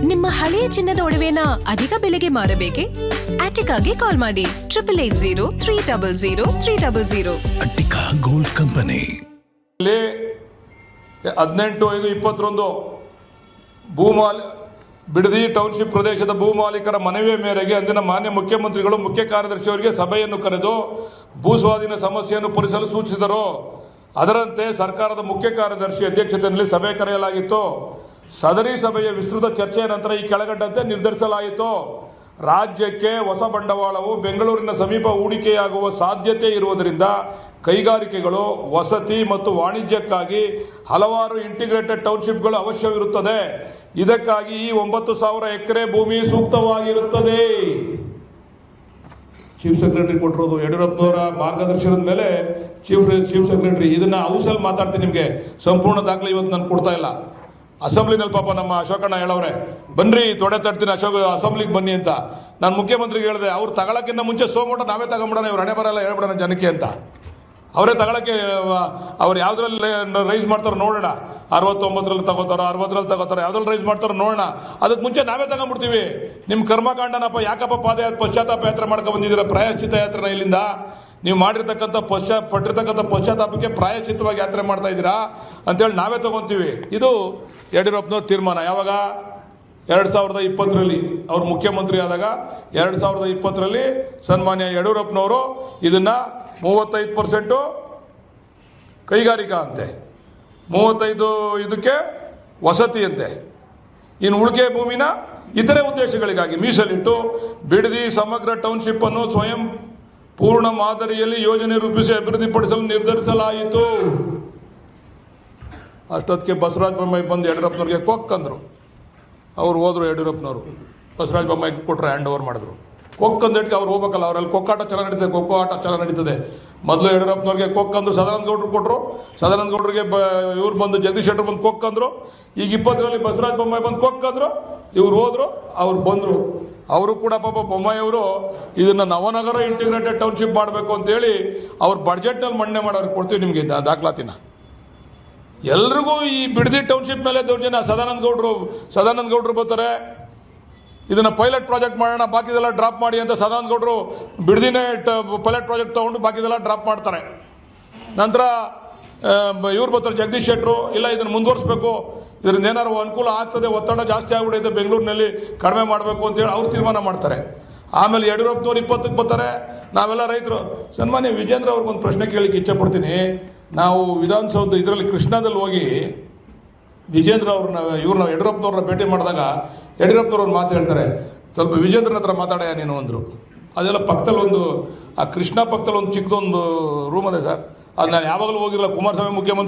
ನಿಮ್ಮ ಹಳೆಯ ಚಿನ್ನದ ಒಡವೆನ ಅಧಿಕ ಬೆಲೆಗೆ ಮಾರಬೇಕೆ? ಆಟಿಕಾಗೆ ಕಾಲ್ ಮಾಡಿ 8880 Attica gold company. 18/5/21 Bidadi township ಪ್ರದೇಶದ ಭೂ ಮಾಲೀಕರ ಮನವಿಯ ಮೇರೆಗೆ ಅಂದಿನ ಮಾನ್ಯ ಮುಖ್ಯಮಂತ್ರಿಗಳು ಮುಖ್ಯ ಕಾರ್ಯದರ್ಶಿಯವರಿಗೆ ಸಭೆಯನ್ನು ಕರೆದು ಭೂ ಸ್ವಾಧೀನ ಸಮಸ್ಯೆಯನ್ನು ಪರಿಹರಿಸಲು ಸೂಚಿಸಿದರು. ಅದರಂತೆ ಸರ್ಕಾರದ ಮುಖ್ಯ ಕಾರ್ಯದರ್ಶಿ ಅಧ್ಯಕ್ಷತೆಯಲ್ಲಿ ಸಭೆ ಕರೆಯಲಾಗಿತ್ತು. ಸದರಿ ಸಭೆಯ ವಿಸ್ತೃತ ಚರ್ಚೆಯ ನಂತರ ಈ ಕೆಳಗಂಡಂತೆ ನಿರ್ಧರಿಸಲಾಯಿತು. ರಾಜ್ಯಕ್ಕೆ ಹೊಸ ಬಂಡವಾಳವು ಬೆಂಗಳೂರಿನ ಸಮೀಪ ಹೂಡಿಕೆಯಾಗುವ ಸಾಧ್ಯತೆ ಇರುವುದರಿಂದ ಕೈಗಾರಿಕೆಗಳು, ವಸತಿ ಮತ್ತು ವಾಣಿಜ್ಯಕ್ಕಾಗಿ ಹಲವಾರು ಇಂಟಿಗ್ರೇಟೆಡ್ ಟೌನ್ಶಿಪ್ಗಳು ಅವಶ್ಯವಿರುತ್ತದೆ. ಇದಕ್ಕಾಗಿ ಈ 9,000 ಎಕರೆ ಭೂಮಿ ಸೂಕ್ತವಾಗಿರುತ್ತದೆ. ಚೀಫ್ ಸೆಕ್ರೆಟರಿ ಕೊಟ್ಟಿರೋದು ಯಡಿಯೂರಪ್ಪನವರ ಮಾರ್ಗದರ್ಶನದ ಮೇಲೆ ಚೀಫ್ ಸೆಕ್ರೆಟರಿ. ಇದನ್ನ ಹೌಸಲ್ಲಿ ಮಾತಾಡ್ತೀನಿ, ನಿಮಗೆ ಸಂಪೂರ್ಣ ದಾಖಲೆ ಇವತ್ತು ನಾನು ಕೊಡ್ತಾ ಇಲ್ಲ. ಅಸೆಂಬ್ಲಿನಲ್ಲಿ ಪಾಪ ನಮ್ಮ ಅಶೋಕಣ್ಣ ಹೇಳವ್ರೆ, ಬನ್ರಿ ತೊಡೆ ತಡ್ತೀನಿ ಅಸೆಂಬ್ಲಿಗೆ ಬನ್ನಿ ಅಂತ. ನಾನು ಮುಖ್ಯಮಂತ್ರಿಗೆ ಹೇಳಿದೆ, ಅವ್ರು ತಗೊಳಕ್ಕಿಂತ ಮುಂಚೆ ಸೋಮೋಟ ನಾವೇ ತಗೊಂಬಿಡೋಣ, ಇವ್ರು ಹಣೆ ಬರಲ್ಲ ಹೇಳ್ಬಿಡೋಣ ಜನಕ್ಕೆ ಅಂತ. ಅವರೇ ತಗೊಳಕ್ಕೆ ಅವ್ರು ಯಾವ್ದ್ರಲ್ಲಿ ರೈಸ್ ಮಾಡ್ತಾರೋ ನೋಡೋಣ. 69ರಲ್ಲಿ ತಗೋತಾರೋ, 60ರಲ್ಲಿ ತಗೋತಾರೋ, ಯಾವ್ದ್ರಲ್ಲಿ ರೈಸ್ ಮಾಡ್ತಾರೋ ನೋಡೋಣ. ಅದಕ್ಕೆ ಮುಂಚೆ ನಾವೇ ತಗೊಂಡ್ಬಿಡ್ತೀವಿ. ನಿಮ್ಮ ಕರ್ಮಕಾಂಡನಪ್ಪ, ಯಾಕಪ್ಪ ಪಶ್ಚಾತ್ತಾಪ ಯಾತ್ರೆ ಮಾಡ್ಕೊಂಡು ಬಂದಿದ್ದೀರಾ? ಪ್ರಾಯಶ್ಚಿತ್ತ ಯಾತ್ರೆನ ಇಲ್ಲಿಂದ ನೀವು ಮಾಡಿರ್ತಕ್ಕಂಥ ಪಟ್ಟಿರ್ತಕ್ಕಂಥ ಪಶ್ಚಾತ್ತಾಪಕ್ಕೆ ಪ್ರಾಯಶ್ಚಿತ್ತವಾಗಿ ಯಾತ್ರೆ ಮಾಡ್ತಾ ಇದ್ದೀರಾ ಅಂತೇಳಿ ನಾವೇ ತಗೊಂತೀವಿ. ಇದು ಯಡಿಯೂರಪ್ಪನವ್ರ ತೀರ್ಮಾನ. ಯಾವಾಗ? 2020ರಲ್ಲಿ ಅವ್ರು ಮುಖ್ಯಮಂತ್ರಿ ಆದಾಗ 2020ರಲ್ಲಿ ಸನ್ಮಾನ್ಯ ಯಡಿಯೂರಪ್ಪನವರು ಇದನ್ನ 35% ಕೈಗಾರಿಕಾ ಅಂತೆ, 35 ಇದಕ್ಕೆ ವಸತಿ ಅಂತೆ, ಇನ್ನು ಉಳಿಕೆ ಭೂಮಿನ ಇತರೆ ಉದ್ದೇಶಗಳಿಗಾಗಿ ಮೀಸಲಿಟ್ಟು ಬಿಡದಿ ಸಮಗ್ರ ಟೌನ್ಶಿಪ್ ಅನ್ನು ಸ್ವಯಂ ಪೂರ್ಣ ಮಾದರಿಯಲ್ಲಿ ಯೋಜನೆ ರೂಪಿಸಿ ಅಭಿವೃದ್ಧಿಪಡಿಸಲು ನಿರ್ಧರಿಸಲಾಯಿತು. ಅಷ್ಟೊತ್ತಿಗೆ ಬಸವರಾಜ ಬೊಮ್ಮಾಯಿ ಬಂದು ಯಡಿಯೂರಪ್ಪನವ್ರಿಗೆ ಕೊಕ್ಕಂದ್ರು. ಅವ್ರು ಹೋದ್ರು, ಯಡಿಯೂರಪ್ಪನವರು ಬಸವರಾಜ ಬೊಮ್ಮಾಯಿ ಕೊಟ್ಟರೆ ಹ್ಯಾಂಡ್ ಓವರ್ ಮಾಡಿದ್ರು. ಕೊಕ್ಕಂದೇಟಿಗೆ ಅವ್ರು ಹೋಗ್ಬೇಕಲ್ಲ, ಅವರಲ್ಲಿ ಕೊಕ್ಕಾಟ ಚೆನ್ನಾಗಿ ನಡೀತದೆ, ಖೋಖೋ ಆಟ ಚೆನ್ನಾಗಿ ನಡೀತದೆ. ಮೊದಲು ಯಡಿಯೂರಪ್ಪನವ್ರಿಗೆ ಕೊಕ್ಕಂದ್ರು, ಸದಾನಂದ ಗೌಡರು ಕೊಟ್ಟರು. ಸದಾನಂದ ಗೌಡರಿಗೆ ಇವ್ರು ಬಂದು ಜಗದೀಶ್ ಶೆಟ್ಟರ್ ಬಂದು ಕೊಕ್ಕಂದ್ರು. ಈಗ 20ರಲ್ಲಿ ಬಸವರಾಜ ಬೊಮ್ಮಾಯಿ ಬಂದು ಕೊಕ್ಕಂದ್ರು. ಇವ್ರು ಹೋದ್ರು, ಅವ್ರು ಬಂದ್ರು. ಅವರು ಕೂಡ ಪಾಪ ಬೊಮ್ಮಾಯಿ ಅವರು ಇದನ್ನ ನವನಗರ ಇಂಟಿಗ್ರೇಟೆಡ್ ಟೌನ್ಶಿಪ್ ಮಾಡಬೇಕು ಅಂತೇಳಿ ಅವ್ರ ಬಡ್ಜೆಟ್ನಲ್ಲಿ ಮಂಡನೆ ಮಾಡೋರು. ಕೊಡ್ತೀವಿ ನಿಮಗೆ ದಾಖಲಾತಿನ. ಎಲ್ರಿಗೂ ಈ ಬಿಡದಿ ಟೌನ್ಶಿಪ್ ಮೇಲೆ ದೌರ್ಜನ್ಯ. ಸದಾನಂದ ಗೌಡರು ಬರ್ತಾರೆ, ಇದನ್ನ ಪೈಲಟ್ ಪ್ರಾಜೆಕ್ಟ್ ಮಾಡೋಣ, ಬಾಕಿದೆಲ್ಲ ಡ್ರಾಪ್ ಮಾಡಿ ಅಂತ ಸದಾನಂದ ಗೌಡರು ಬಿಡದಿನೇ ಪೈಲಟ್ ಪ್ರಾಜೆಕ್ಟ್ ತಗೊಂಡು ಬಾಕಿದೆಲ್ಲ ಡ್ರಾಪ್ ಮಾಡ್ತಾರೆ. ನಂತರ ಇವ್ರು ಬರ್ತಾರೆ ಜಗದೀಶ್ ಶೆಟ್ಟರು, ಇಲ್ಲ ಇದನ್ನು ಮುಂದುವರಿಸಬೇಕು, ಇದರಿಂದ ಏನಾದ್ರು ಅನುಕೂಲ ಆಗ್ತದೆ, ಒತ್ತಡ ಜಾಸ್ತಿ ಆಗ್ಬಿಡೈತೆ ಬೆಂಗಳೂರಿನಲ್ಲಿ, ಕಡಿಮೆ ಮಾಡಬೇಕು ಅಂತೇಳಿ ಅವ್ರು ತೀರ್ಮಾನ ಮಾಡ್ತಾರೆ. ಆಮೇಲೆ ಯಡಿಯೂರಪ್ಪನವ್ರು 20ಕ್ಕೆ ಬರ್ತಾರೆ. ನಾವೆಲ್ಲ ರೈತರು. ಸನ್ಮಾನ್ಯ ವಿಜೇಂದ್ರ ಅವ್ರಿಗೊಂದು ಪ್ರಶ್ನೆ ಕೇಳಲಿಕ್ಕೆ ಇಚ್ಛೆ ಪಡ್ತೀನಿ. ನಾವು ವಿಧಾನಸೌಧ ಇದರಲ್ಲಿ ಕೃಷ್ಣಾದಲ್ಲಿ ಹೋಗಿ ವಿಜೇಂದ್ರ ಅವ್ರನ್ನ ಯಡಿಯೂರಪ್ಪನವ್ರನ್ನ ಭೇಟಿ ಮಾಡಿದಾಗ ಯಡಿಯೂರಪ್ಪನವ್ರು ಮಾತು ಹೇಳ್ತಾರೆ, ಸ್ವಲ್ಪ ವಿಜೇಂದ್ರನ ಹತ್ರ ಮಾತಾಡಯ್ಯ ನೀನು ಅಂದರು. ಅದೆಲ್ಲ ಪಕ್ಕದಲ್ಲಿ ಆ ಕೃಷ್ಣ ಪಕ್ಕದಲ್ಲಿ ಒಂದು ಚಿಕ್ಕದೊಂದು ರೂಮ್ ಇದೆ ಸರ್. ಅದು ನಾನು ಯಾವಾಗಲೂ ಹೋಗಿಲ್ಲ. ಕುಮಾರಸ್ವಾಮಿ ಮುಖ್ಯಮಂತ್ರಿ